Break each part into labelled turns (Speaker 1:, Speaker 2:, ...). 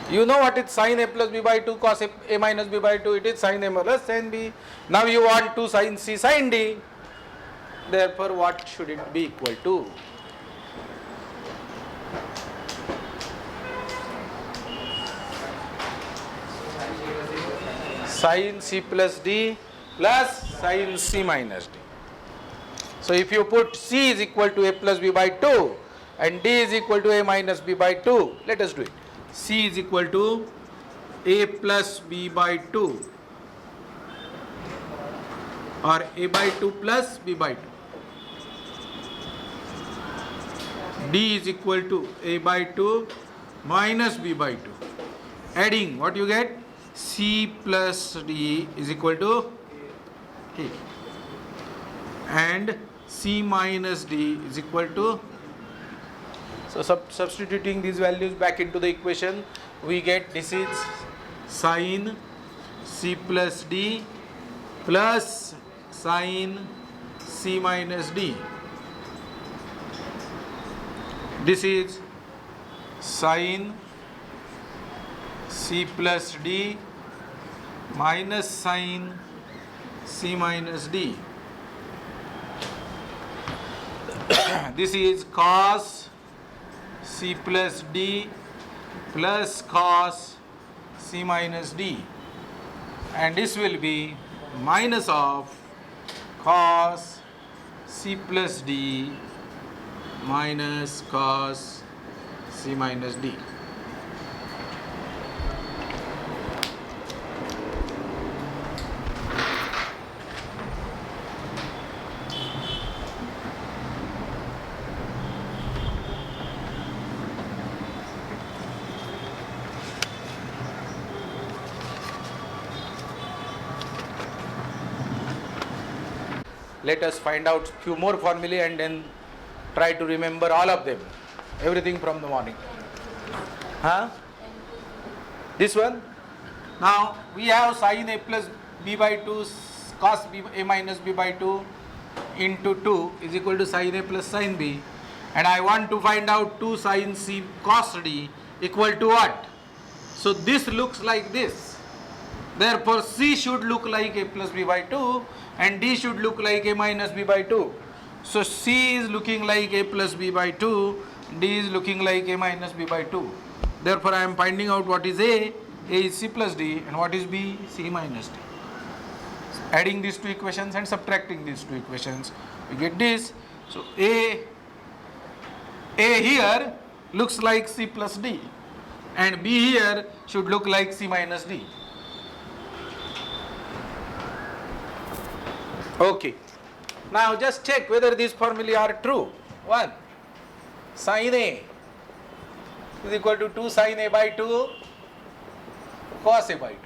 Speaker 1: You know what is sin a plus b by 2 cos a minus b by 2? It is sin a plus sin b. Now you want to sin c sin d. Therefore, what should it be equal to? Sin c plus d plus sin c minus d. So if you put c is equal to a plus b by 2 and d is equal to a minus b by 2, let us do it. C is equal to a plus b by 2 or a by 2 plus b by 2. D is equal to a by 2 minus b by 2. Adding, what you get? C plus d is equal to a. And c minus d is equal to. So substituting these values back into the equation, we get this is sin c plus d plus sin c minus d. This is sin c plus d minus sin c minus d. This is cos c plus d plus cos c minus d, and this will be minus of cos c plus d minus cos c minus d. Let us find out few more formulae and then try to remember all of them, everything from the morning. This one. Now we have sin a plus b by 2 cos b a minus b by 2 into 2 is equal to sin a plus sin b, and I want to find out 2 sin c cos d equal to what? So this looks like this. Therefore c should look like a plus b by 2 and d should look like a minus b by 2. So c is looking like a plus b by 2, d is looking like a minus b by 2. Therefore I am finding out what is a is c plus d, and what is b, c minus d. Adding these two equations and subtracting these two equations, we get this. So a here looks like c plus d and b here should look like c minus d. Okay. Now just check whether these formulae are true. 1. Sin a is equal to 2 sin a by 2 cos a by 2.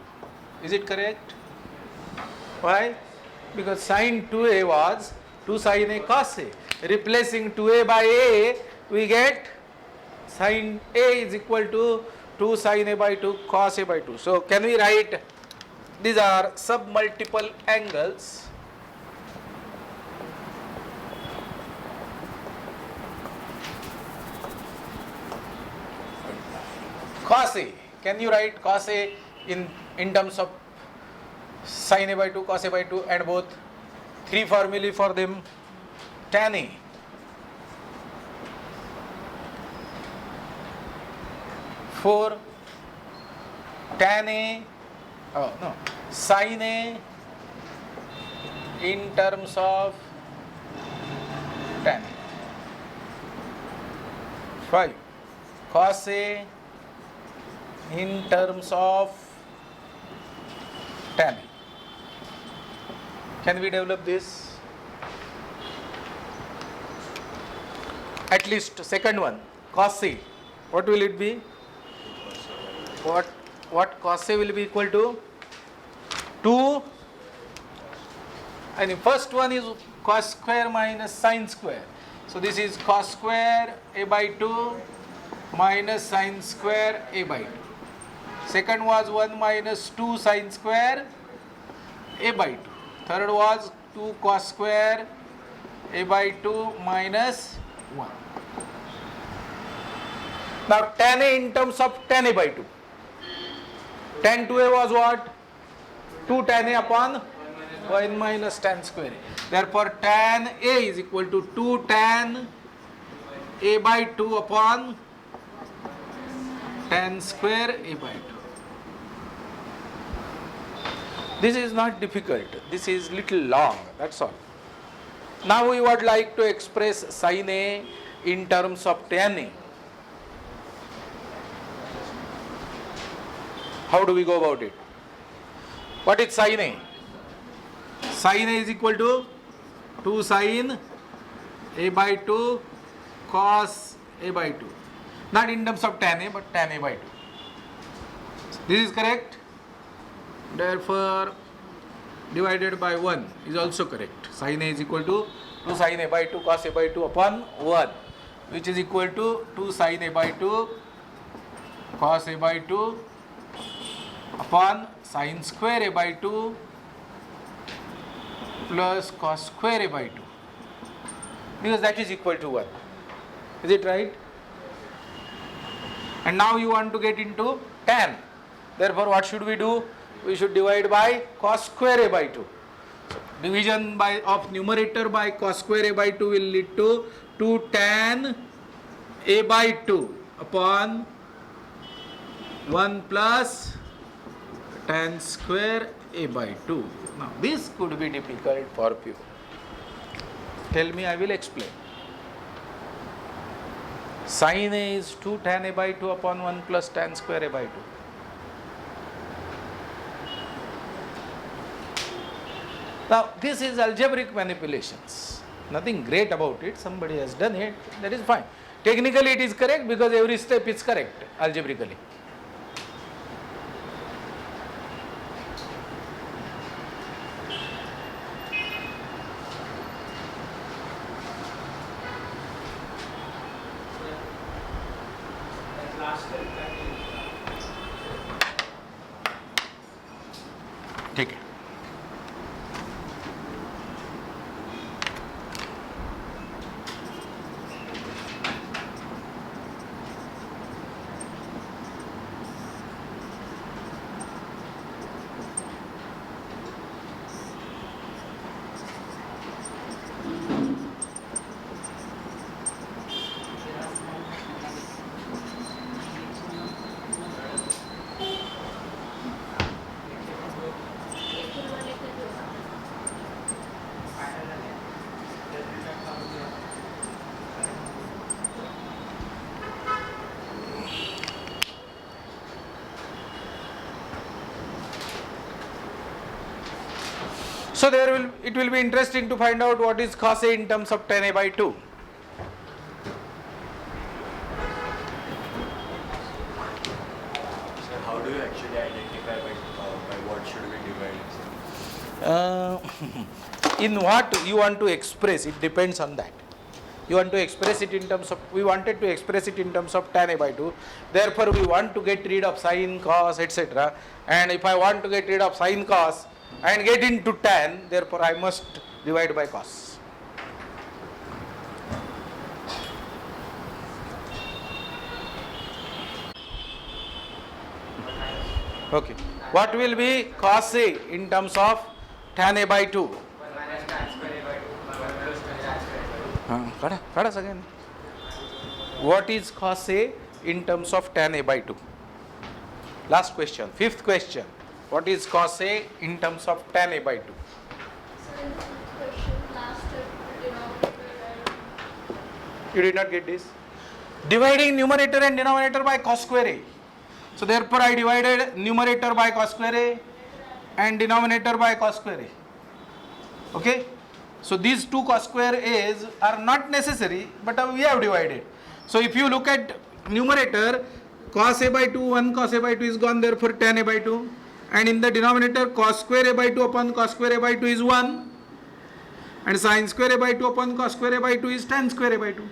Speaker 1: Is it correct? Why? Because sin 2a was 2 sin a cos a. Replacing 2a by a, we get sin a is equal to 2 sin a by 2 cos a by 2. So can we write these are submultiple angles? Cos a, can you write cos a in terms of sin a by 2 cos a by 2 and both 3 formulae for them? Tan a, for tan a, sin a in terms of tan a. 5. Cos a in terms of tan. Can we develop this? At least second one, cos a. What will it be? What cos a will be equal to? 2. And the first one is cos square minus sin square. So this is cos square a by 2 minus sin square a by 2. Second was 1 minus 2 sin square a by 2. Third was 2 cos square a by 2 minus 1. Now tan a in terms of tan a by 2. tan 2a was what? 2 tan a upon 1 minus tan square a. Therefore, tan a is equal to 2 tan a by 2 upon tan square a by 2. This is not difficult. This is little long. That's all. Now we would like to express sin a in terms of tan a. How do we go about it? What is sin a? Sin a is equal to 2 sin a by 2 cos a by 2. Not in terms of tan a, but tan a by 2. This is correct. Therefore, divided by 1 is also correct. Sin a is equal to 2 sin a by 2 cos a by 2 upon 1, which is equal to 2 sin a by 2 cos a by 2 upon sin square a by 2 plus cos square a by 2, because that is equal to 1. Is it right? And now you want to get into tan. Therefore, what should we do? We should divide by cos square a by 2. So, division by of numerator by cos square a by 2 will lead to 2 tan a by 2 upon 1 plus tan square a by 2. Now, this could be difficult for you. Tell me, I will explain. Sin a is 2 tan a by 2 upon 1 plus tan square a by 2. Now, this is algebraic manipulations. Nothing great about it. Somebody has done it. That is fine. Technically, it is correct because every step is correct algebraically. ठीक है. So it will be interesting to find out what is cos a in terms of tan a by 2.
Speaker 2: So how do you actually identify by what should we divide?
Speaker 1: In what you want to express, it depends on that. You want to express it in terms of, we wanted to express it in terms of tan a by 2. Therefore, we want to get rid of sin, cos, etc. And if I want to get rid of sin, cos and get into tan, therefore I must divide by cos. Okay. What will be cos a in terms of tan a by 2?
Speaker 3: 1 minus tan square a by 2, 1 plus tan square.
Speaker 1: Kada again. What is cos a in terms of tan a by 2? Last question, fifth question. What is cos a in terms of tan a by 2?
Speaker 4: So in the fifth question, last denominator
Speaker 1: You did not get this? Dividing numerator and denominator by cos square a. So therefore I divided numerator by cos square a and denominator by cos square a. Okay? So these two cos square a's are not necessary, but we have divided. So if you look at numerator, cos a by 2, 1 cos a by 2 is gone, therefore tan a by 2. And in the denominator, cos square a by 2 upon cos square a by 2 is 1. And sin square a by 2 upon cos square a by 2 is tan square a by 2.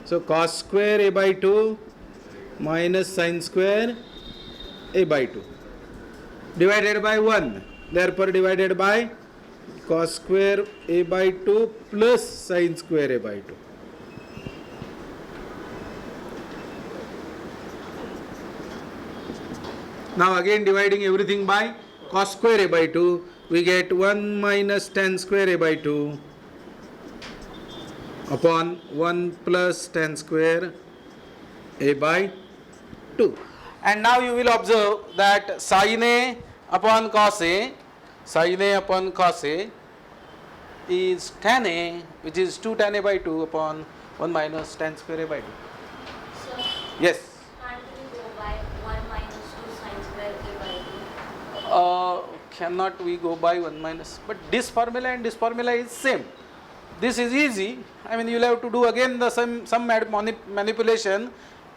Speaker 1: So cos square a by 2 minus sin square a by 2 divided by 1. Therefore divided by cos square a by 2 plus sin square a by 2. Now again dividing everything by cos square a by 2, we get 1 minus tan square a by 2 upon 1 plus tan square a by 2. And now you will observe that sin a upon cos a, sin a upon cos a is tan a, which is 2 tan a by 2 upon 1 minus tan square a by 2.
Speaker 4: So,
Speaker 1: Yes.
Speaker 4: can't we go by 1 minus 2 sin square a by 2?
Speaker 1: Cannot we go by 1 minus, but this formula and this formula is same. This is easy. I mean, you'll have to do again the some manipulation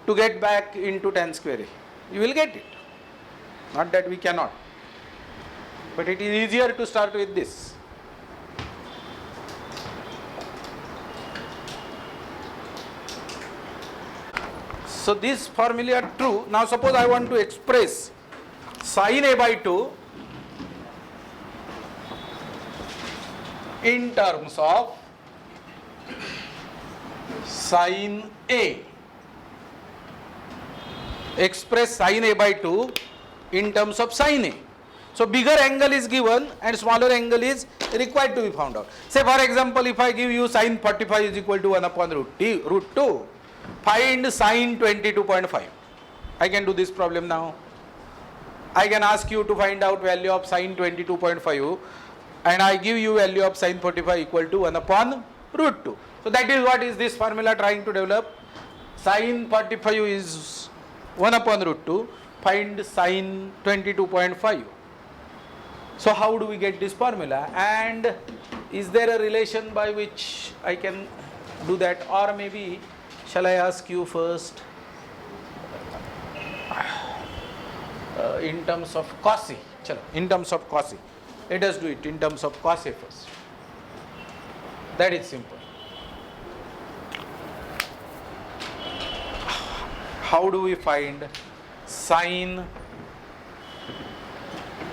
Speaker 1: to get back into tan square a. You will get it. Not that we cannot, but it is easier to start with this. So this formula are true. Now suppose I want to express sin a by 2 in terms of sin a. Express sin a by 2 in terms of sin a. So bigger angle is given and smaller angle is required to be found out. Say for example, if I give you sin 45 is equal to 1 upon root 2, find sin 22.5. I can do this problem now. I can ask you to find out value of sin 22.5 and I give you value of sin 45 equal to 1 upon root 2. So that is what is this formula trying to develop. Sin 45 is 1 upon root 2, find sin 22.5. So how do we get this formula, and is there a relation by which I can do that, or maybe shall I ask you first in terms of cos A? Chalo, in terms of cos A. Let us do it in terms of cos A first. That is simple. How do we find sin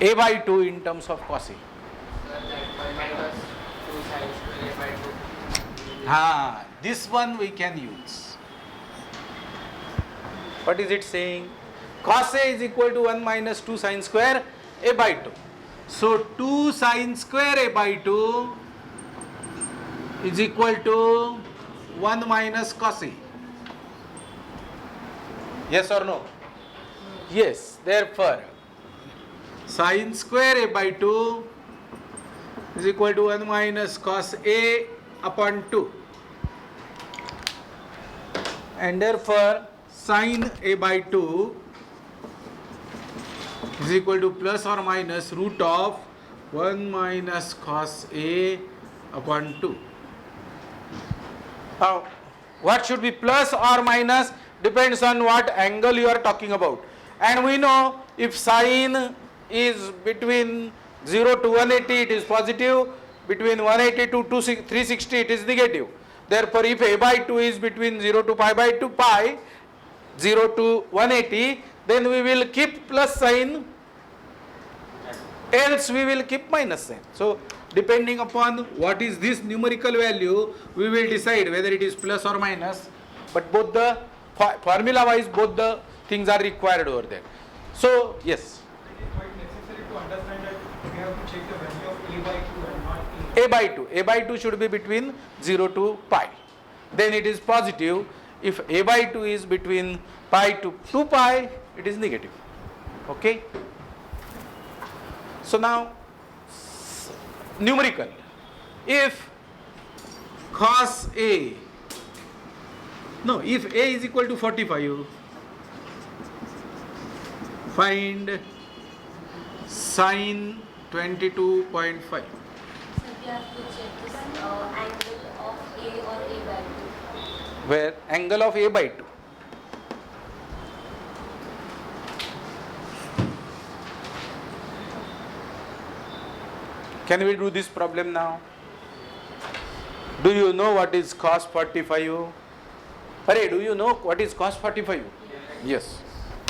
Speaker 1: a by 2 in terms of cos A?
Speaker 3: So that 1 minus 2 sin square a by 2.
Speaker 1: This one we can use. What is it saying? Cos A is equal to 1 minus 2 sin square a by 2. So 2 sin square a by 2 is equal to 1 minus cos A. Yes or no? Yes. Therefore, sin square a by 2 is equal to 1 minus cos A upon 2. And therefore, sin a by 2 is equal to plus or minus root of 1 minus cos A upon 2. Now, what should be plus or minus depends on what angle you are talking about. And we know if sin is between 0 to 180 it is positive, between 180 to 360 it is negative. Therefore, if a by 2 is between 0 to pi by 2 pi, 0 to 180, then we will keep plus sign, else we will keep minus sign. So, depending upon what is this numerical value, we will decide whether it is plus or minus, but both the formula wise both the things are required over there. So, yes.
Speaker 5: It is quite necessary to understand that we have to check the value of a by 2 and not a.
Speaker 1: A by 2. A by 2 should be between 0 to pi. Then it is positive. If a by 2 is between pi to 2 pi, it is negative. Okay. So now, numerical. If cos A, no, if A is equal to 45, find sin 22.5.
Speaker 4: So we have to check this angle of A or A by 2.
Speaker 1: Where angle of A by 2. Can we do this problem now? Do you know what is cos 45? Pare, do you know what is cos 45? Yes.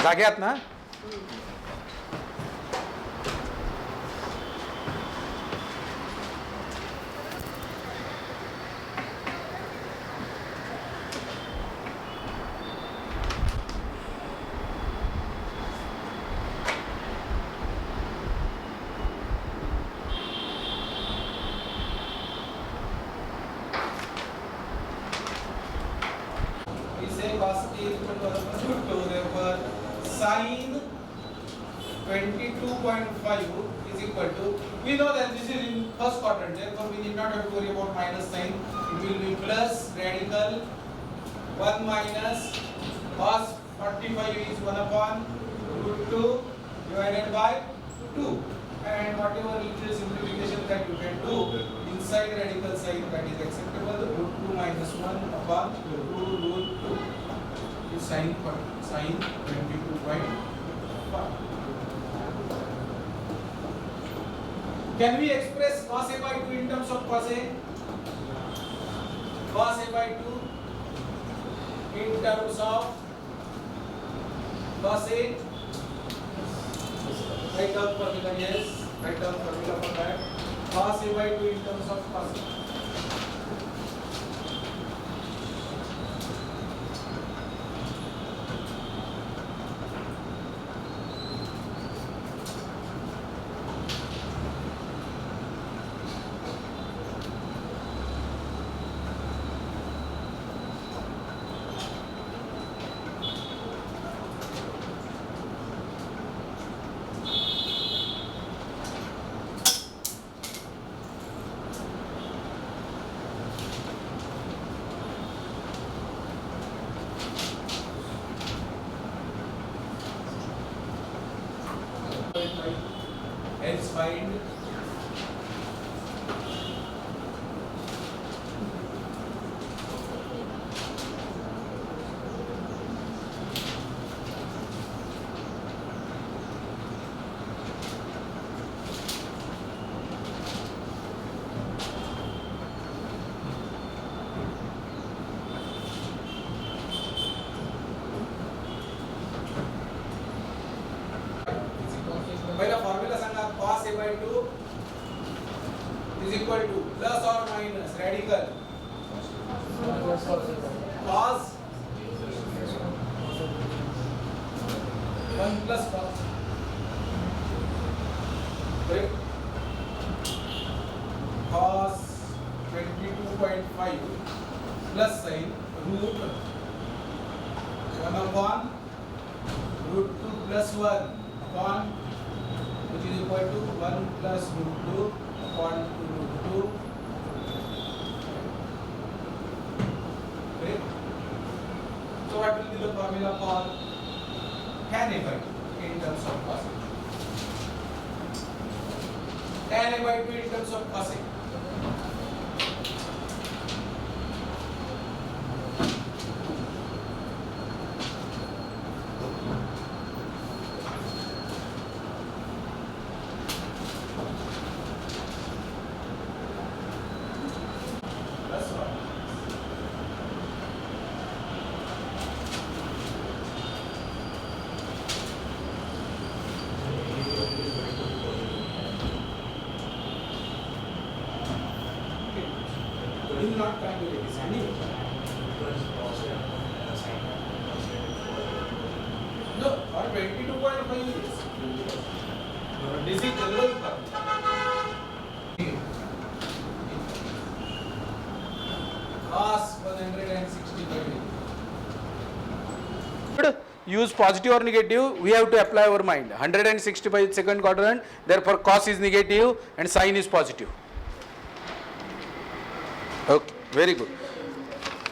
Speaker 1: जागे आहात ना? cos A is equal to 1 plus root 2. Therefore, sin 22.5 is equal to, we know that this is in first quadrant, therefore we need not have to worry about minus sign. It will be plus radical 1 minus cos 45 is 1 upon root 2 divided by 2. And whatever little simplification that you can do inside radical sign, that is acceptable. Root 2 minus 1 upon 2 root 2 is sin 22.5. Can we express cos A by 2 in terms of cos A? Cos A by 2 in terms of cos A? Write down formula, yes. Write down formula for that. Cos A by 2 in terms of cos A. Hence find पहिला formula Sanga cos A by 2 is equal to plus or minus radical cos 1 plus cos, right? Cos 22.5 plus sin root 1 upon root 2 plus 1 upon, which is equal to 1 plus root 2 upon 2 root 2. Okay. So what will be the formula for tan A by 2 in terms of cos A? Tan A by 2 in terms of cos A. You will not calculate this anyway. No, or 22.5 is. This is general cos 165. Use positive or negative, we have to apply our mind. 165 second quadrant, therefore cos is negative and sin is positive. Okay, very good.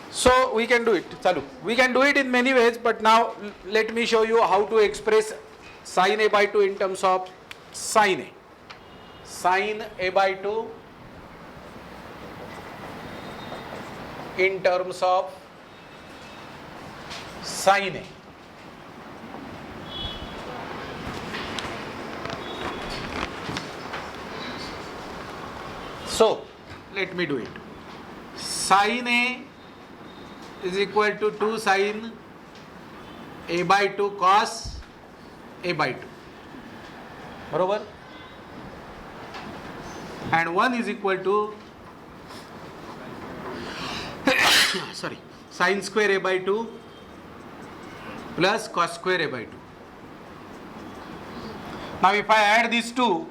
Speaker 1: So we can do it. Chalu. We can do it in many ways, but now let me show you how to express sin A by 2 in terms of sin A. Sin A by 2 in terms of sin A. So let me do it. Sin A is equal to 2 sin A by 2 cos A by 2. Barabar? And 1 is equal to sorry, sin square A by 2 plus cos square A by 2. Now if I add these two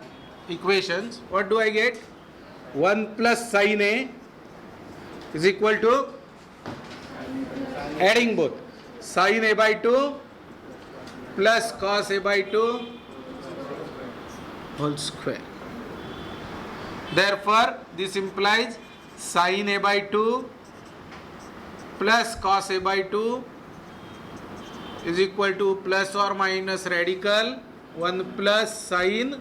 Speaker 1: equations, what do I get? 1 plus sin A is equal to, adding both, sin a by 2 plus cos a by 2 whole square. Therefore, this implies sin a by 2 plus cos a by 2 is equal to plus or minus radical 1 plus sin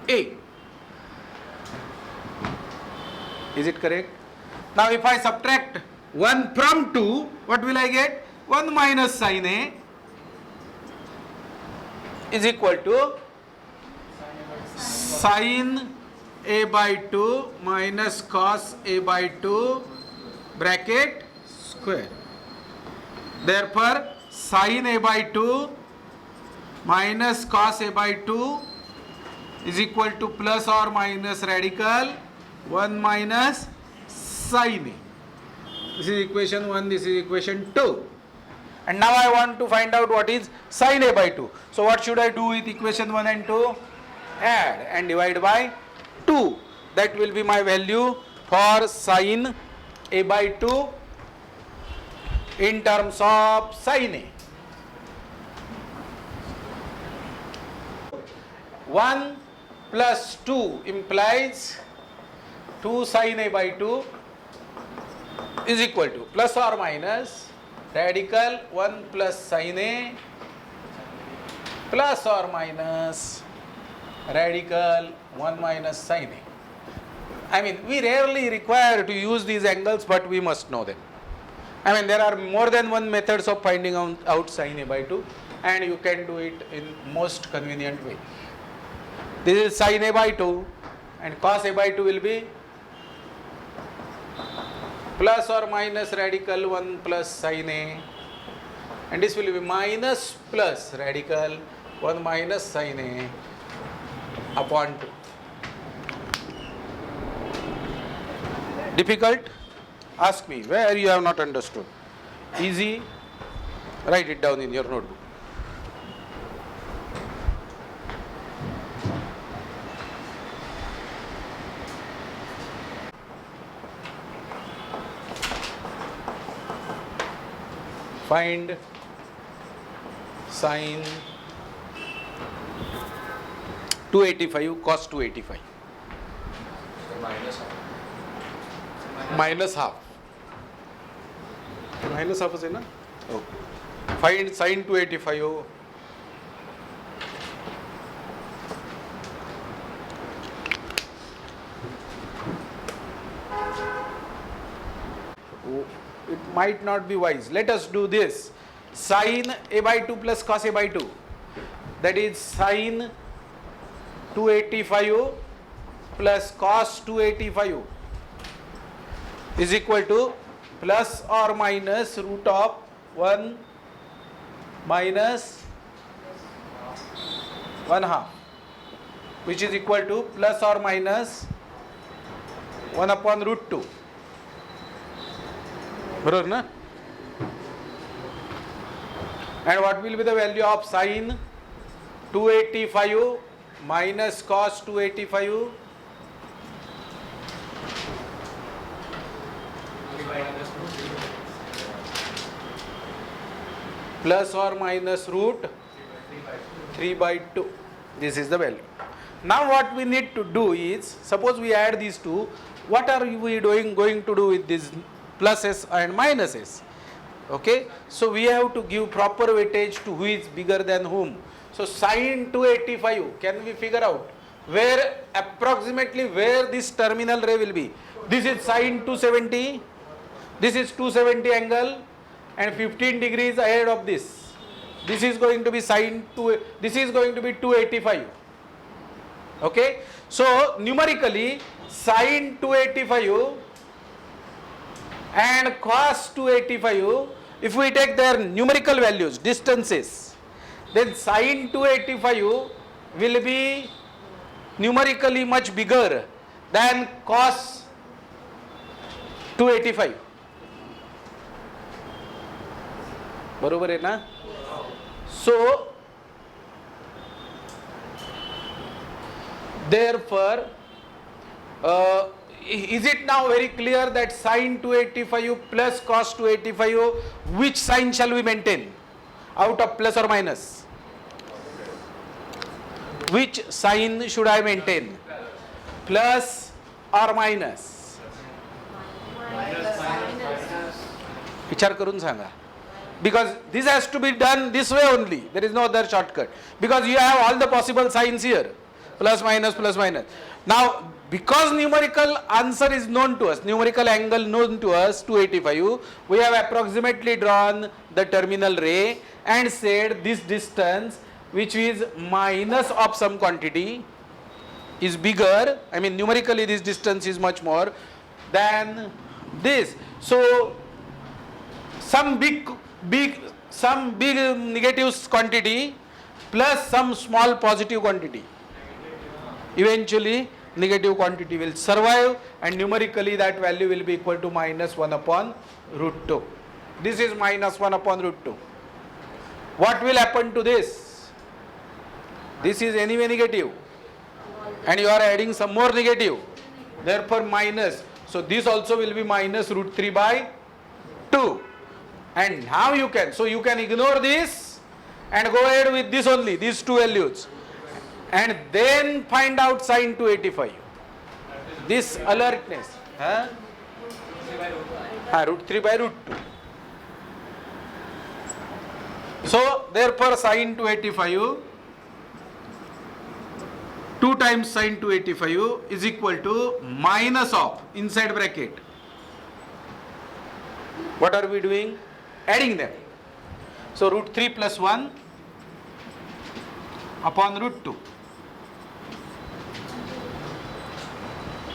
Speaker 1: a. Is it correct? Now if I subtract 1 from 2, what will I get? 1 minus sin a is equal to sin a by 2 minus cos a by 2 bracket square. Therefore, sin a by 2 minus cos a by 2 is equal to plus or minus radical 1 minus sin a. This is equation 1, this is equation 2. And now I want to find out what is sin a by 2. So what should I do with equation 1 and 2? Add and divide by 2. That will be my value for sin a by 2 in terms of sin a. 1 plus 2 implies 2 sin a by 2 is equal to plus or minus radical 1 plus sin a plus or minus radical 1 minus sin a. I mean, we rarely require to use these angles, but we must know them. I mean, there are more than one methods of finding out sin a by 2, and you can do it in most convenient way. This is sin a by 2, and cos a by 2 will be plus or minus radical 1 plus sin a, and this will be minus plus radical 1 minus sin a upon 2. Difficult? Ask me where you have not understood. Easy? Write it down in your notebook. Find sin 285 cos 285 minus half. Minus half is enough. Okay. Find sin 285. It might not be wise. Let us do this. Sin a by 2 plus cos a by 2. That is sin 285 plus cos 285 is equal to plus or minus root of 1 minus 1 half, which is equal to plus or minus 1 upon root 2. Bro, na? And what will be the value of sin 285 minus cos 285? Plus or minus root 3 by 2. This is the value. Now what we need to do is, suppose we add these two, what are we going to do with these pluses and minuses? Okay, so we have to give proper weightage to who is bigger than whom. So sin 285, can we figure out where approximately where this terminal ray will be? This is sin 270, this is 270 angle and 15 degrees ahead of this. This is going to be sin 2, this is going to be 285. Okay, so numerically sin 285 and cos 285, if we take their numerical values, distances, then sin 285 will be numerically much bigger than cos 285. बरोबर है ना? So therefore is it now very clear that sine 285 plus cos 285, which sign shall we maintain out of plus or minus? Which sign should I maintain? Plus or minus? विचार करून सांगा. Because this has to be done this way only. There is no other shortcut. Because you have all the possible signs here. Plus, minus, plus, minus. Now, because numerical answer is known to us, numerical angle known to us, 285, we have approximately drawn the terminal ray and said this distance, which is minus of some quantity, is bigger. I mean, numerically this distance is much more than this. So, some big negative quantity plus some small positive quantity. Eventually, negative quantity will survive, and numerically that value will be equal to minus 1 upon root 2. This is minus 1 upon root 2. What will happen to this? This is anyway negative, and you are adding some more negative, therefore minus. So this also will be minus root 3 by 2. And now you can, so you can ignore this and go ahead with this only, these two values, and then find out sine 285. This alertness, root 3 by root 2. So therefore sine 285, 2 times sine 285 is equal to minus of, inside bracket, what are we doing? Adding them. So root 3 plus 1 upon root 2.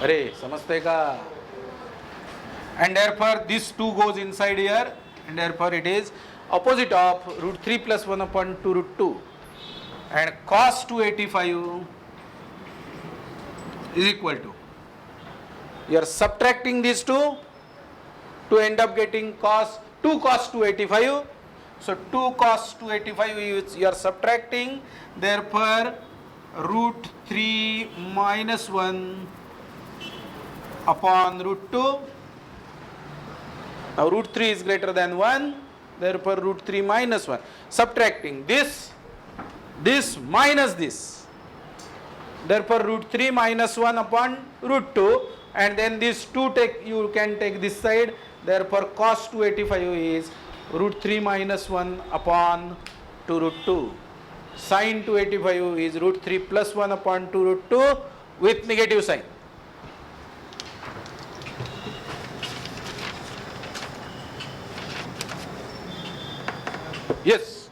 Speaker 1: Arey, samajhte ka? And therefore this 2 goes inside here, and therefore it is opposite of root 3 plus 1 upon 2 root 2. And cos 285 is equal to, you are subtracting these two to end up getting 2 cos 285. So 2 cos 285 you are subtracting, therefore root 3 minus 1 upon root 2. Now root 3 is greater than 1, therefore root 3 minus 1. Subtracting this minus this, therefore root 3 minus 1 upon root 2, and then this 2 you can take this side, therefore cos 285 is root 3 minus 1 upon 2 root 2. Sin 285 is root 3 plus 1 upon 2 root 2 with negative sign. Yes.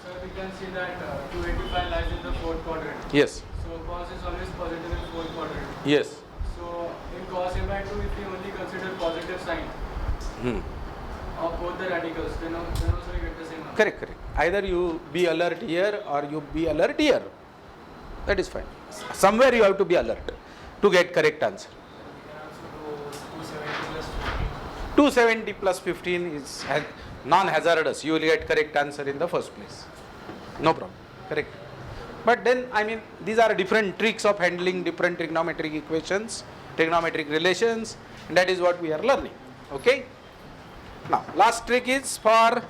Speaker 5: So we can see that 285 lies in the fourth quadrant.
Speaker 1: Yes.
Speaker 5: So cos is always positive in fourth quadrant.
Speaker 1: Yes.
Speaker 5: So in cos a by 2, if we only consider positive sign of both the radicals, then also we get the same answer.
Speaker 1: Correct. Either you be alert here or you be alert here. That is fine. Somewhere you have to be alert to get correct answer.
Speaker 5: We can also do 270 plus 15.
Speaker 1: 270 plus 15 is non-hazardous. You will get correct answer in the first place. No problem. Correct. But then, I mean, these are different tricks of handling different trigonometric equations, trigonometric relations, and that is what we are learning. Okay. Now, last trick is for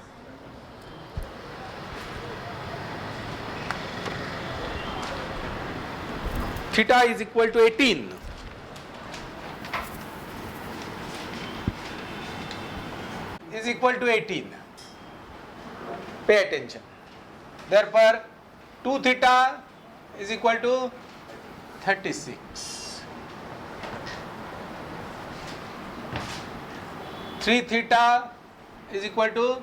Speaker 1: theta is equal to 18. Is equal to 18. Pay attention. Therefore, 2 theta is equal to 36. 3 theta is equal to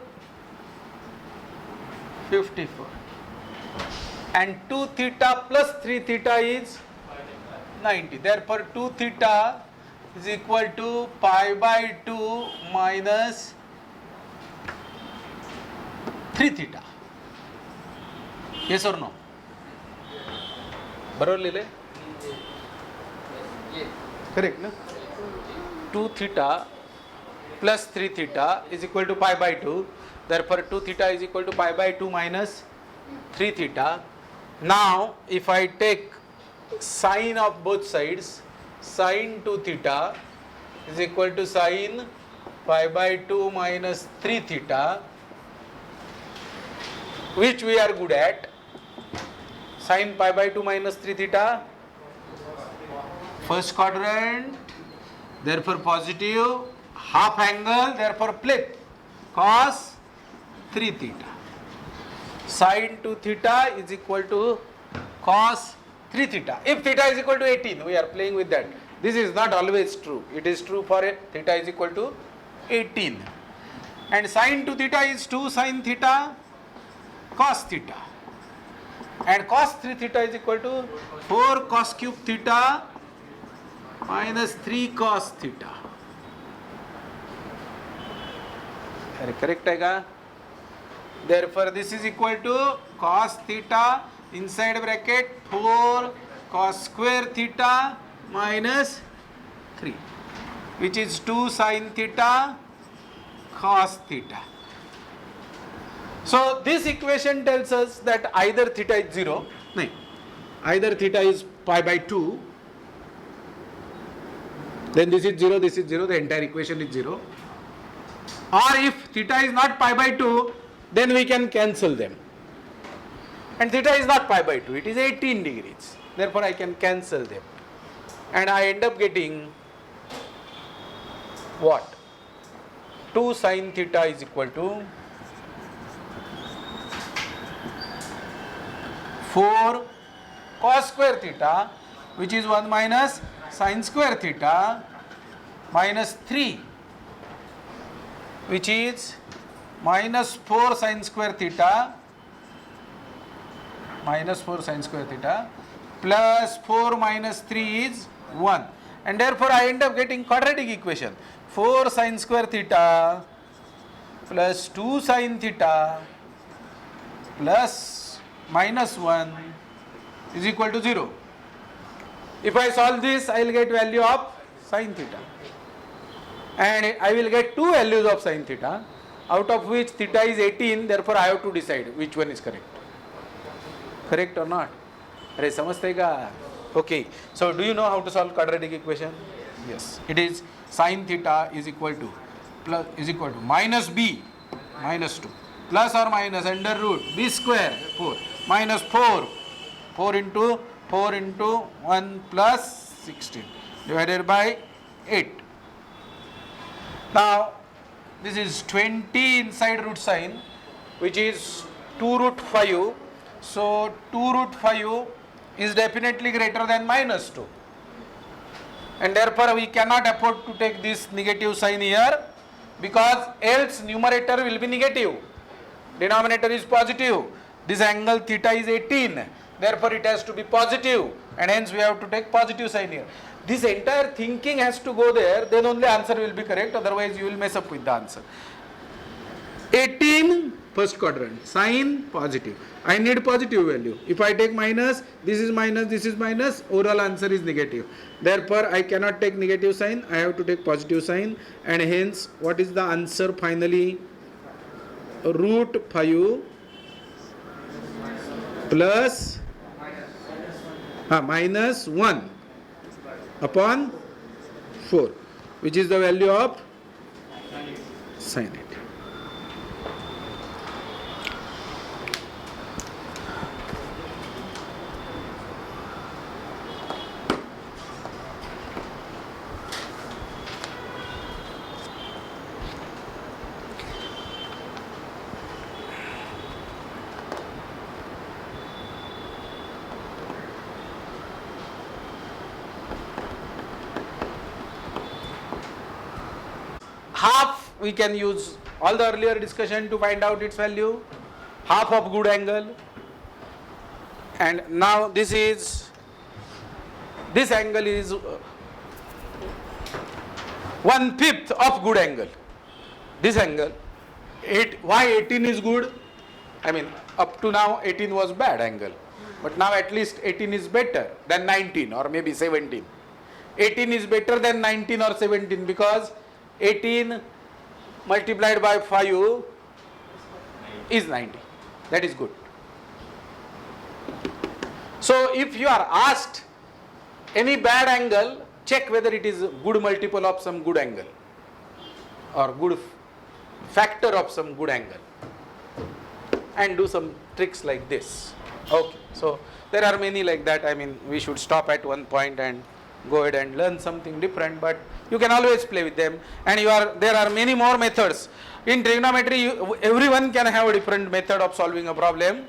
Speaker 1: 54. And 2 theta plus 3 theta is 90. Therefore, 2 theta is equal to pi by 2 minus 3 theta. Yes or no? बरोबर लिहिले? Correct, no? 2 theta plus 3 theta is equal to pi by 2. Therefore, 2 theta is equal to pi by 2 minus 3 theta. Now, if I take sine of both sides, sine 2 theta is equal to sine pi by 2 minus 3 theta, which we are good at. Sine pi by 2 minus 3 theta, first quadrant, therefore positive, half angle, therefore flip, cos 3 theta. Sine 2 theta is equal to cos 3 theta. If theta is equal to 18, we are playing with that. This is not always true. It is true for theta is equal to 18. And sine 2 theta is 2 sine theta cos theta. And cos 3 theta is equal to 4 cos cube theta minus 3 cos theta. Correct hai? Therefore this is equal to cos theta inside bracket 4 cos square theta minus 3, which is 2 sin theta cos theta. So this equation tells us that either theta is 0, no, either theta is pi by 2, then this is 0, the entire equation is 0. Or if theta is not pi by 2, then we can cancel them. And theta is not pi by 2, it is 18 degrees. Therefore I can cancel them. And I end up getting what? 2 sin theta is equal to 4 cos square theta, which is 1 minus sin square theta, minus 3, which is minus 4 sin square theta, minus 4 sin square theta, plus 4 minus 3 is 1. And therefore I end up getting quadratic equation. 4 sin square theta plus 2 sin theta plus minus 1 is equal to 0. If I solve this, I will get value of sin theta. And I will get two values of sin theta, out of which theta is 18, therefore I have to decide which one is correct. Correct or not? Are samajhte ka? Okay. So do you know how to solve quadratic equation? Yes. It is sin theta is equal to minus b minus 2 plus or minus under root b square 4 minus 4 into 1 plus 16 divided by 8. Now this is 20 inside root sign, which is 2 root 5. So 2 root 5 is definitely greater than minus 2. And therefore we cannot afford to take this negative sign here, because else numerator will be negative, denominator is positive. This angle theta is 18, therefore it has to be positive, and hence we have to take positive sign here. This entire thinking has to go there, then only answer will be correct, otherwise you will mess up with the answer. 18 first quadrant, sign positive. I need positive value. If I take minus, this is minus, overall answer is negative. Therefore I cannot take negative sign, I have to take positive sign, and hence what is the answer finally? Root 5 plus minus 1 upon 4, which is the value of sin it. Half we can use all the earlier discussion to find out its value, half of good angle, and now this angle is 1/5 of good angle. This angle, why 18 is good? I mean, up to now 18 was bad angle, but now at least 18 is better than 19 or maybe 17. 18 is better than 19 or 17 because 18 multiplied by 5 is 90. That is good. So if you are asked any bad angle, check whether it is a good multiple of some good angle or good factor of some good angle, and do some tricks like this. Okay, so there are many like that. I mean, we should stop at one point and go ahead and learn something different, but you can always play with them, and there are many more methods. In trigonometry, everyone can have a different method of solving a problem,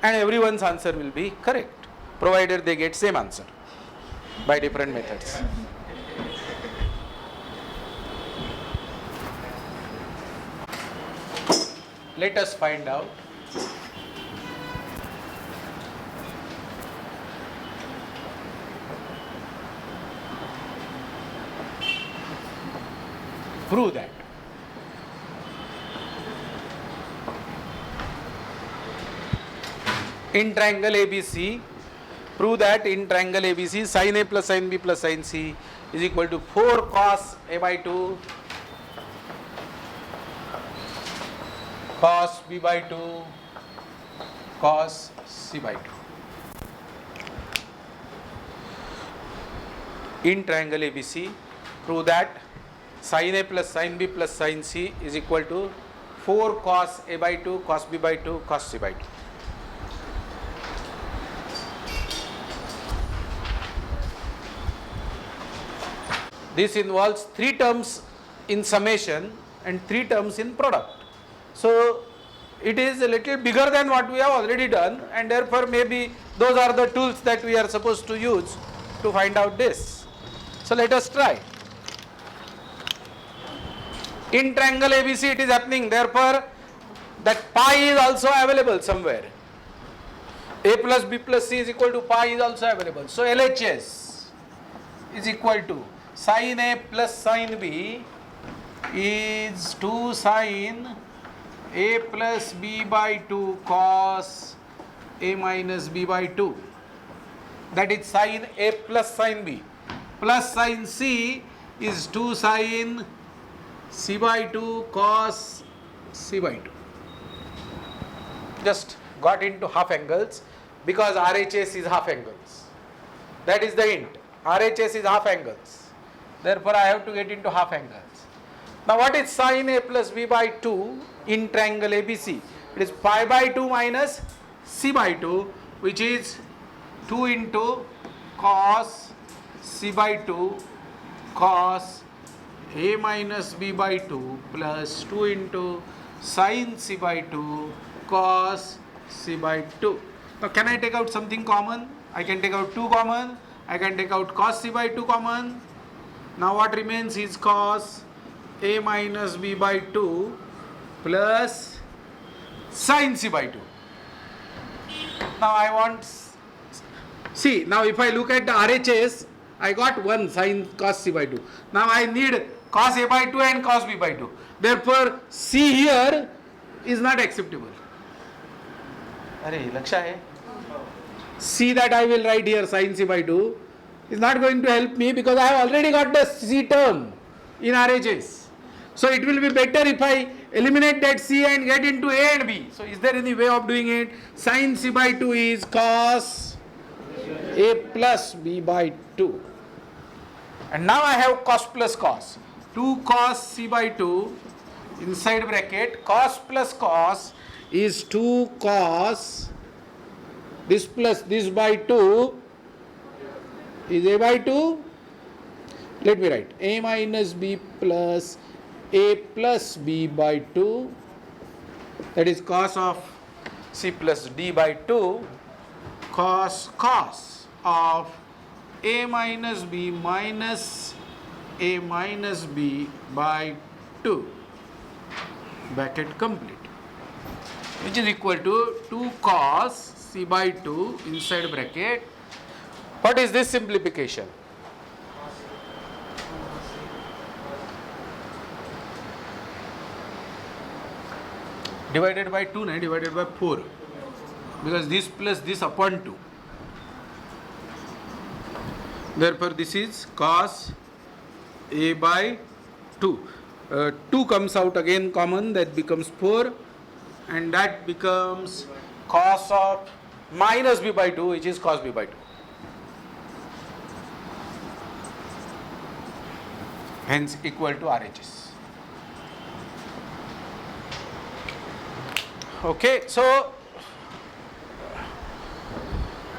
Speaker 1: and everyone's answer will be correct, provided they get same answer by different methods. Let us find out. Prove that. In triangle ABC, prove that in triangle ABC, sin A plus sin B plus sin C is equal to 4 cos A by 2 cos B by 2 cos C by 2. In triangle ABC, prove that sin A plus sin B plus sin C is equal to 4 cos A by 2 cos B by 2 cos C by 2. This involves 3 terms in summation and 3 terms in product. So it is a little bigger than what we have already done, and therefore maybe those are the tools that we are supposed to use to find out this. So let us try. In triangle ABC it is happening, therefore that pi is also available somewhere. A plus B plus C is equal to pi is also available. So LHS is equal to sin A plus sin B is 2 sin A plus B by 2 cos A minus B by 2. That is sin A plus sin B. Plus sin C is 2 sin C by 2 cos C by 2. Just got into half angles because RHS is half angles. That is the hint. RHS is half angles. Therefore, I have to get into half angles. Now, what is sin A plus B by 2 in triangle ABC? It is pi by 2 minus C by 2, which is 2 into cos C by 2 cos A minus B by 2 plus 2 into sin C by 2 cos C by 2. Now, can I take out something common? I can take out 2 common. I can take out cos C by 2 common. Now, what remains is cos A minus B by 2 plus sin C by 2. Now, I want, see, now if I look at the RHS, I got 1 sin cos C by 2. Now, I need cos A by 2 and cos B by 2. Therefore, C here is not acceptable. C that I will write here sin C by 2 is not going to help me because I have already got the C term in RHS. So it will be better if I eliminate that C and get into A and B. So is there any way of doing it? Sin C by 2 is cos A plus B by 2. And now I have cos plus cos. 2 cos C by 2 inside bracket, cos plus cos is 2 cos this plus this by 2 is A by 2. Let me write A minus B plus A plus B by 2, that is cos of C plus D by 2 cos of A minus B minus A minus B by 2, bracket complete, which is equal to 2 cos C by 2 inside bracket. What is this simplification? Divided by 2, no, divided by 4, because this plus this upon 2. Therefore, this is cos A by 2. 2 comes out again common, that becomes 4, and that becomes cos of minus B by 2, which is cos B by 2. hence equal to RHS. Okay, so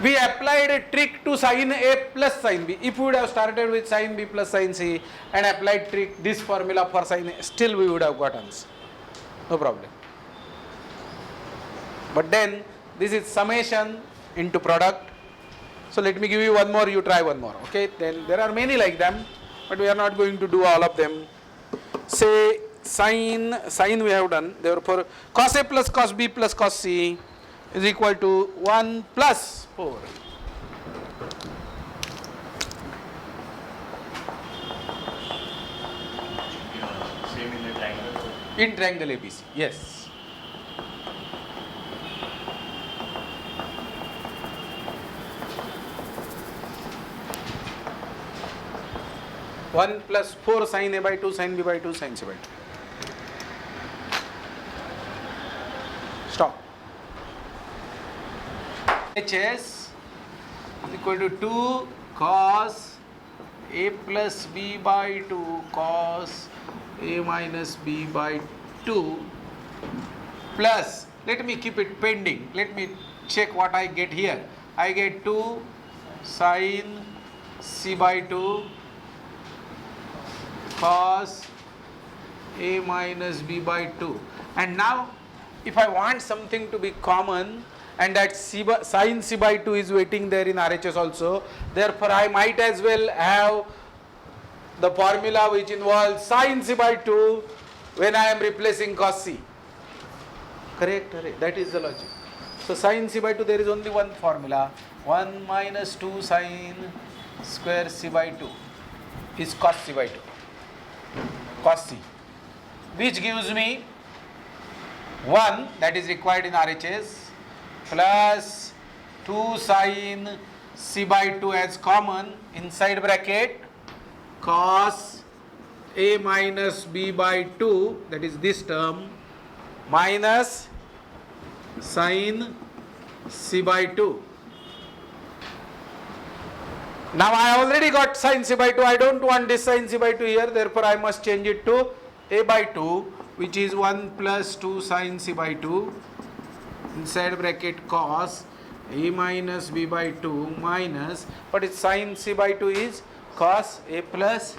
Speaker 1: we applied a trick to sin A plus sin B. If we would have started with sin B plus sin C and applied this formula for sin A, still we would have got answer. No problem. But then this is summation into product. So let me give you one more, you try one more. Okay, then there are many like them, but we are not going to do all of them. Say sine we have done, therefore cos A plus cos B plus cos C is equal to 1 plus 4.
Speaker 2: Same in the triangle.
Speaker 1: In triangle ABC, yes. One plus 4 sin A by 2 sin B by 2 sin C by 2. Stop. HS is equal to 2 cos A plus B by 2 cos A minus B by 2 plus, let me keep it pending, let me check what I get here. I get 2 sin C by 2 cos A minus B by 2. And now if I want something to be common, and that sin C by 2 is waiting there in RHS also, therefore I might as well have the formula which involves sin C by 2 when I am replacing cos C. Correct, correct, that is the logic. So sin C by 2, there is only one formula, 1 minus 2 sin square C by 2 is cos C by 2, cos C, which gives me 1, that is required in RHS, plus 2 sin C by 2 as common inside bracket cos A minus B by 2, that is this term, minus sin C by 2. Now I already got sin C by 2, I don't want this sin C by 2 here, therefore I must change it to A by 2, which is 1 plus 2 sin C by 2 inside bracket cos A minus B by 2 minus, what is sin C by 2 is cos A plus,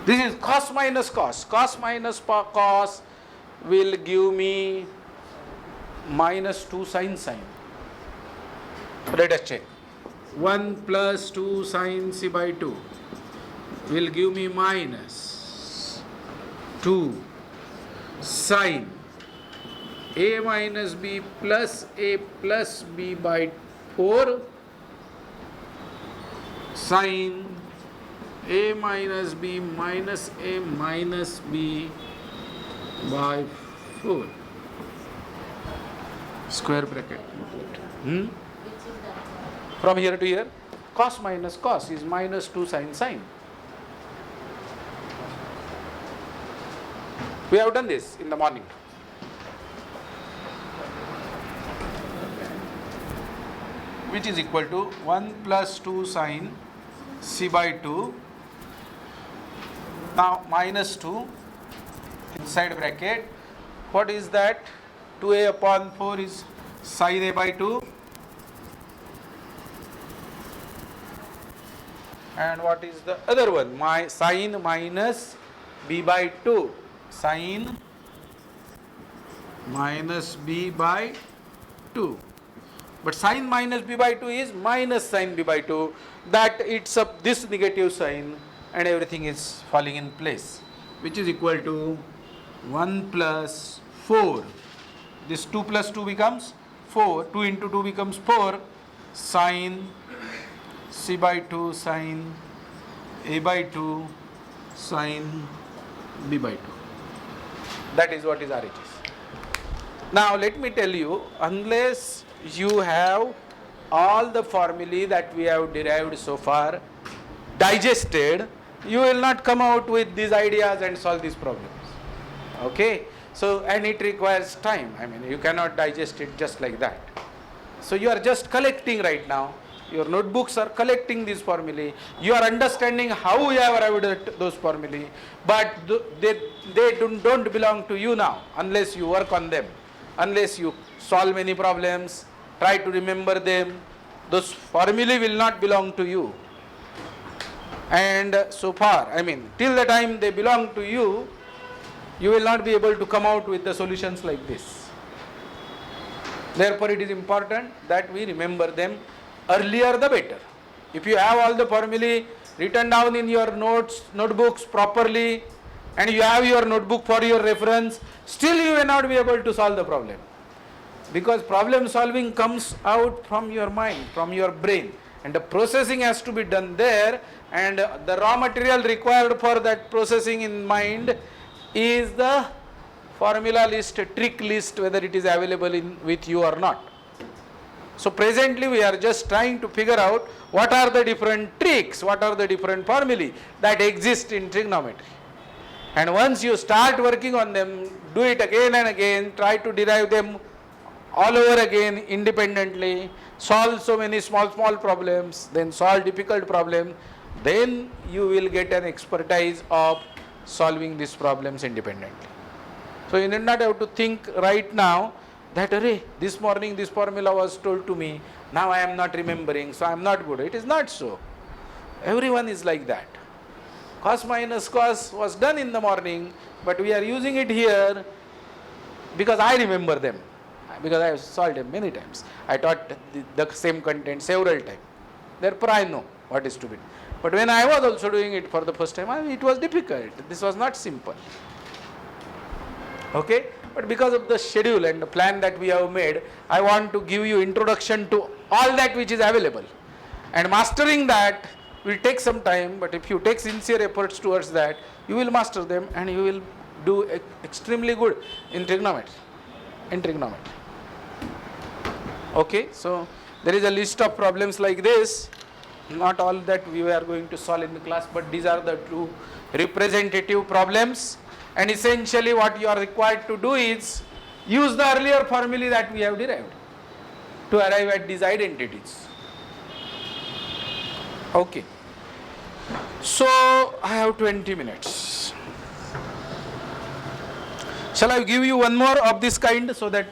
Speaker 1: this is cos minus cos, cos minus cos will give me minus 2 sin sin. Let us check. 1 plus 2 sin C by 2 will give me minus 2 sin A minus B plus A plus B by 4 sin A minus B minus A minus B by 4 square bracket.
Speaker 4: Which is that?
Speaker 1: From here to here, cos minus cos is minus 2 sin sin. We have done this in the morning. Which is equal to 1 plus 2 sin C by 2. Now minus 2 inside bracket. What is that? 2A upon 4 is sin A by 2. And what is the other one? My sin minus B by 2. Sin minus B by 2. But sin minus B by 2 is minus sin B by 2. That eats up this negative sign and everything is falling in place. Which is equal to 1 plus 4. This 2 plus 2 becomes 4. 2 into 2 becomes 4. Sin C by 2 sin A by 2 sin B by 2. That is what is RHS. Now let me tell you, unless you have all the formulae that we have derived so far digested, you will not come out with these ideas and solve these problems. Okay? So, and it requires time. I mean, you cannot digest it just like that. So you are just collecting right now. your notebooks are collecting these formulae, you are understanding how we have arrived at those formulae, but they don't belong to you now unless you work on them, unless you solve many problems, try to remember them. Those formulae will not belong to you. And so far, till the time they belong to you, you will not be able to come out with the solutions like this. Therefore, it is important that we remember them earlier the better. If you have all the formulae written down in your notebooks properly, and you have your notebook for your reference, still you may not be able to solve the problem. Because problem solving comes out from your mind, from your brain, and the processing has to be done there, and the raw material required for that processing in mind is the formula list, trick list, whether it is available with you or not. So presently we are just trying to figure out what are the different tricks, what are the different formulae that exist in trigonometry. And once you start working on them, do it again and again, try to derive them all over again independently, solve so many small problems, then solve difficult problems, then you will get an expertise of solving these problems independently. So you need not have to think right now that, array, this morning this formula was told to me, now I am not remembering, so I am not good. It is not so. Everyone is like that. Cos minus cos was done in the morning, but we are using it here because I remember them, because I have solved them many times. I taught the same content several times. Therefore I know what is to be done. But when I was also doing it for the first time, it was difficult. This was not simple. Okay? But because of the schedule and the plan that we have made, I want to give you introduction to all that which is available. And mastering that will take some time, but if you take sincere efforts towards that, you will master them and you will do extremely good in trigonometry. Okay, so there is a list of problems like this. Not all that we are going to solve in the class, but these are the two representative problems. And essentially what you are required to do is use the earlier formulae that we have derived to arrive at these identities. Okay. So I have 20 minutes. Shall I give you one more of this kind so that,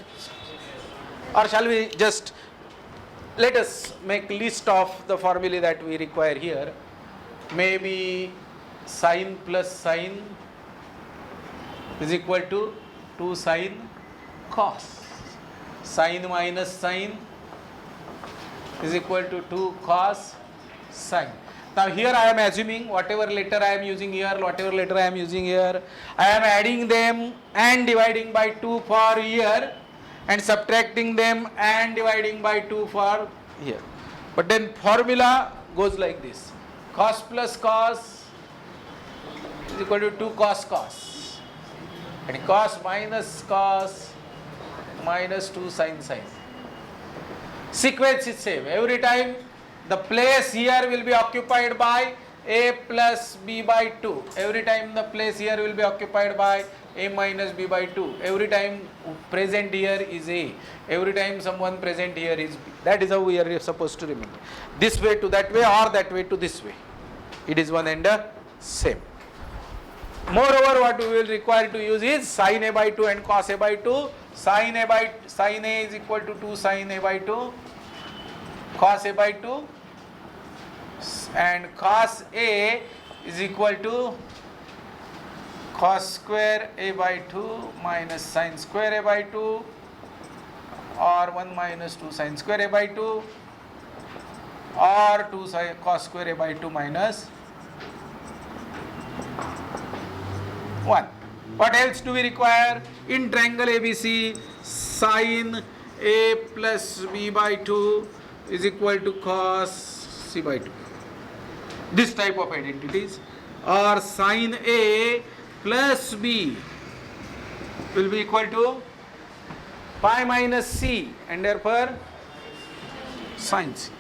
Speaker 1: or shall we just let us make list of the formulae that we require here. Maybe sine plus sine is equal to 2 sine cos. Sine minus sine is equal to 2 cos sine. Now here I am assuming whatever letter I am using here, whatever letter I am using here, I am adding them and dividing by 2 for here, and subtracting them and dividing by 2 for here. But then formula goes like this. Cos plus cos is equal to 2 cos cos. And cos minus cos minus 2 sin sin. Sequence is same. Every time the place here will be occupied by a plus b by 2. Every time the place here will be occupied by a minus b by 2. Every time present here is a. Every time someone present here is b. That is how we are supposed to remember. This way to that way or that way to this way. It is one and the same. Moreover, what we will require to use is sin a by 2 and cos a by 2. Sin a is equal to 2 sin a by 2. Cos a by 2. And cos a is equal to cos square a by 2 minus sin square a by 2, or 1 minus 2 sin square a by 2, or 2 cos square a by 2 minus 1. What else do we require? In triangle ABC, sin a plus b by 2 is equal to cos c by 2. This type of identities. Or sin a plus b will be equal to pi minus c, and therefore sin c.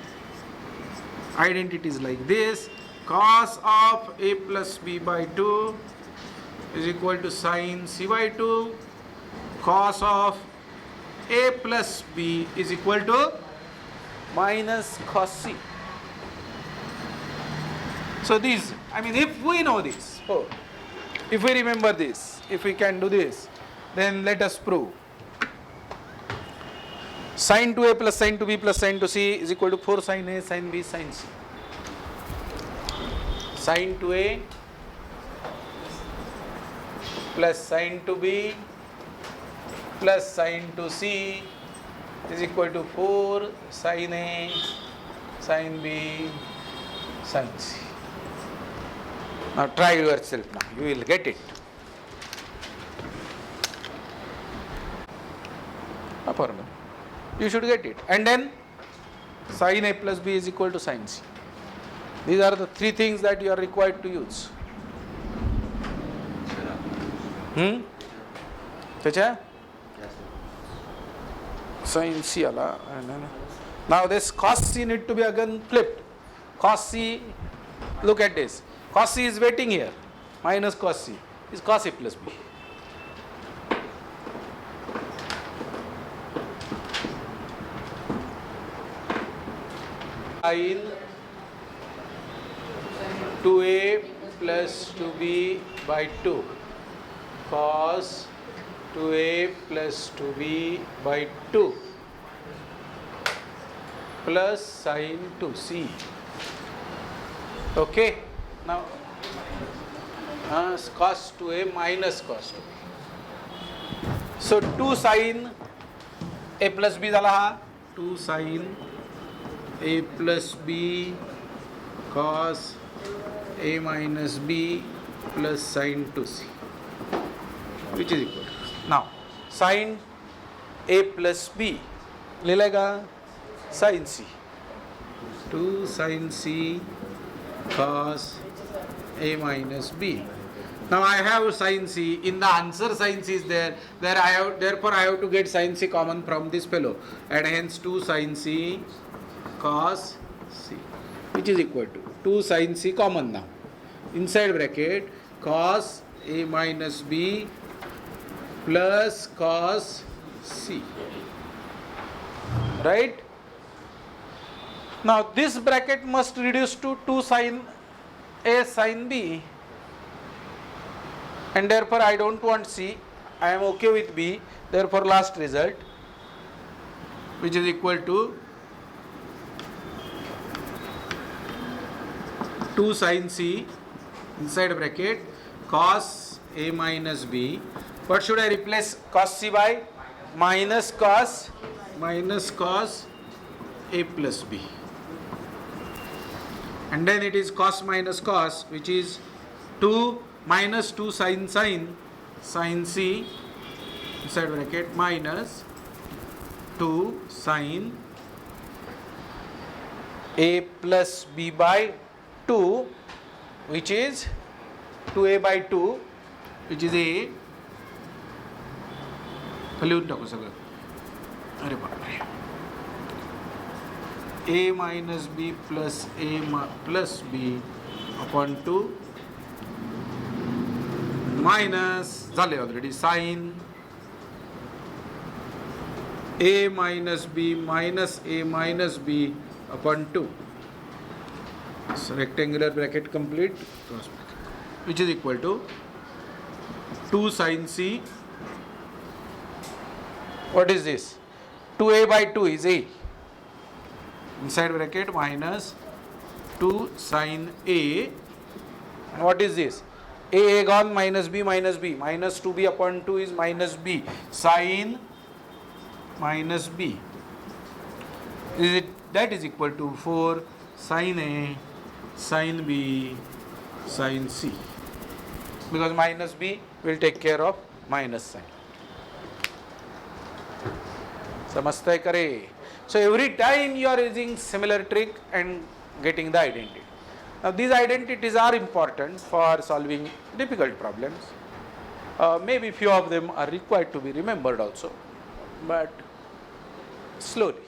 Speaker 1: Identities like this. Cos of a plus b by 2 is equal to sin c by 2. Cos of a plus b is equal to minus cos C. So these, I mean, if we know this, if we remember this, if we can do this, then let us prove. Sin 2a plus sin 2b plus sin 2c is equal to 4 sin a sin b sin c. Sin 2a plus sin 2b plus sin 2c is equal to 4 sin a sin b sin c. Now try yourself now, you will get it. You should get it. And then sin a plus b is equal to sin c. These are the three things that you are required to use. Chacha? Sin c ala. Now this cos c need to be again flipped. Cos c, look at this. Cos c is waiting here. Minus cos c is cos a plus b. Sin 2a plus 2b by 2 cos 2a plus 2b by 2 plus sin 2c. Okay, now cos 2a minus cos 2b. So 2 sin a plus b झाला हा 2 sin a plus b cos a minus b plus sin 2c, which is equal to, now sin a plus b ले लेगा sin c, 2 sin c cos a minus b. Now I have sin c, in the answer sin c is there, therefore I have to get sin c common from this fellow, and hence 2 sin c cos c, which is equal to 2 sin c common now, inside bracket cos a minus b plus cos c, right? Now this bracket must reduce to 2 sin a sin b, and therefore I don't want c, I am okay with b, therefore last result, which is equal to 2 sin c inside bracket cos a minus b. What should I replace cos c by? Minus cos a plus b. And then it is cos minus cos, which is 2 minus 2 sin c inside bracket minus 2 sin a plus b by 2, which is 2a by 2, which is a लिहून टाकू सगळं. अरे बापरे, a minus b plus a plus b upon 2 minus झाले already sin a minus b minus a minus b upon 2. So rectangular bracket complete, cross bracket, which is equal to 2 sin c. What is this? 2a by 2 is a, inside bracket minus 2 sin a, and what is this? A gone, minus b minus minus 2b upon 2 is minus b sin minus b. That is equal to 4 sin a sin b sin c, because minus b will take care of minus sign. समझता है करे. So every time you are using similar trick and getting the identity. Now these identities are important for solving difficult problems. Maybe few of them are required to be remembered also, but slowly.